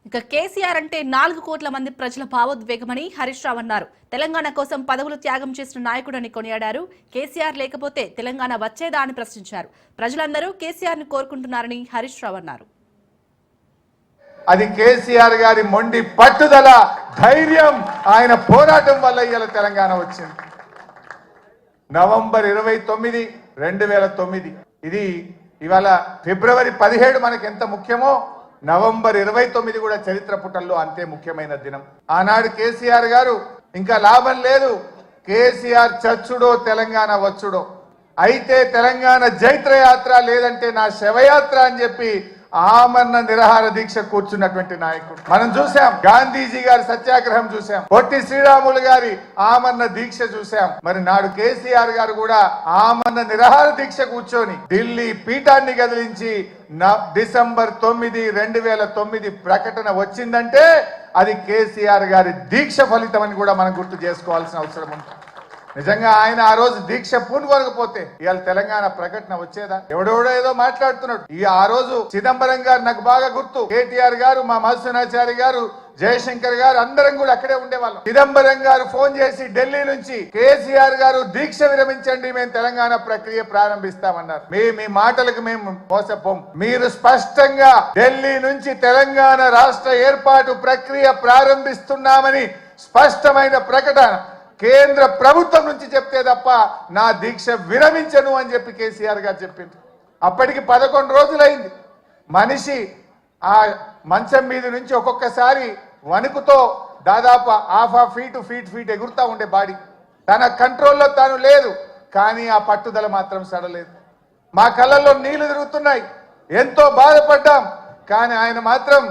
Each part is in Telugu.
ఇక కేసీఆర్ అంటే 4 కోట్ల మంది ప్రజల భావోద్వేగమని హరీష్ రావు అన్నారు. తెలంగాణ కోసం పదవులు త్యాగం చేసిన నాయకుడని కొనియాడారు. కేసీఆర్ లేకపోతే తెలంగాణ వచ్చేదా అని ప్రశ్నించారు. ప్రజలందరూ కేసీఆర్ ని కోరుకుంటున్నారని హరీష్ రావు అన్నారు. అది కేసీఆర్ గారి మొండి పట్టుదల, ధైర్యం, ఆయన పోరాటం వల్ల ఇవాళ తెలంగాణ వచ్చింది. నవంబర్ 29, 2009 ఇది ఇవాళ ఫిబ్రవరి 17 మనకి ఎంత ముఖ్యమో నవంబర్ 29 కూడా చరిత్ర పుటల్లో అంతే ముఖ్యమైన దినం. ఆనాడు కేసీఆర్ గారు ఇంకా లాభం లేదు, కేసీఆర్ చచ్చుడో తెలంగాణ వచ్చుడో, అయితే తెలంగాణ జైత్రయాత్ర లేదంటే నా శవయాత్ర అని చెప్పి ఆమరణ నిరాహార దీక్ష కూర్చున్నటువంటి నాయకుడు మనం చూసాం. గాంధీజీ గారి సత్యాగ్రహం చూసాం, పొట్టి శ్రీరాములు గారి ఆమరణ దీక్ష చూసాం. మరి నాడు కేసీఆర్ గారు కూడా ఆమరణ నిరాహార దీక్ష కూర్చొని ఢిల్లీ పీఠాన్ని కదిలించి డిసెంబర్ 9, 2009 ప్రకటన వచ్చిందంటే అది కేసీఆర్ గారి దీక్ష ఫలితం అని కూడా మనం గుర్తు చేసుకోవాల్సిన అవసరం ఉంది. నిజంగా ఆయన ఆ రోజు దీక్ష పూనుకోకపోతే ఇవాళ తెలంగాణ ప్రకటన వచ్చేదా? ఎవడెవడో ఏదో మాట్లాడుతున్నాడు. ఆ రోజు చిదంబరం గారు నాకు బాగా గుర్తు, కేటీఆర్ గారు, మా మధుసూనాచారి గారు, జయశంకర్ గారు అందరం కూడా అక్కడే ఉండేవాళ్ళం. చిదంబరం గారు ఫోన్ చేసి ఢిల్లీ నుంచి కేసీఆర్ గారు దీక్ష విరమించండి, మేము తెలంగాణ ప్రక్రియ ప్రారంభిస్తామన్నారు. మీ మాటలకు మేము మోసపోం, మీరు స్పష్టంగా ఢిల్లీ నుంచి తెలంగాణ రాష్ట్ర ఏర్పాటు ప్రక్రియ ప్రారంభిస్తున్నామని స్పష్టమైన ప్రకటన కేంద్ర ప్రభుత్వం నుంచి చెప్తే తప్ప నా దీక్ష విరమించను అని చెప్పి కేసీఆర్ గారు చెప్పింది. అప్పటికి 11 రోజులైంది. మనిషి ఆ మంచం మీద నుంచి ఒక్కొక్కసారి వణుకుతో దాదాపు హాఫ్ ఫీట్ ఎగురుతా ఉండే బాడీ, తన కంట్రోల్లో తాను లేదు. కానీ ఆ పట్టుదల మాత్రం సడలేదు. మా కళ్ళల్లో నీళ్లు తిరుగుతున్నాయి, ఎంతో బాధపడ్డాం. కానీ ఆయన మాత్రం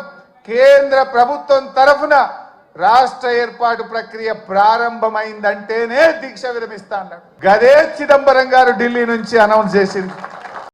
కేంద్ర ప్రభుత్వం తరఫున రాష్ట్ర ఏర్పాటు ప్రక్రియ ప్రారంభమైందంటేనే దీక్ష విరమిస్తా అన్నాడు. గదే చిదంబరం గారు ఢిల్లీ నుంచి అనౌన్స్ చేసింది.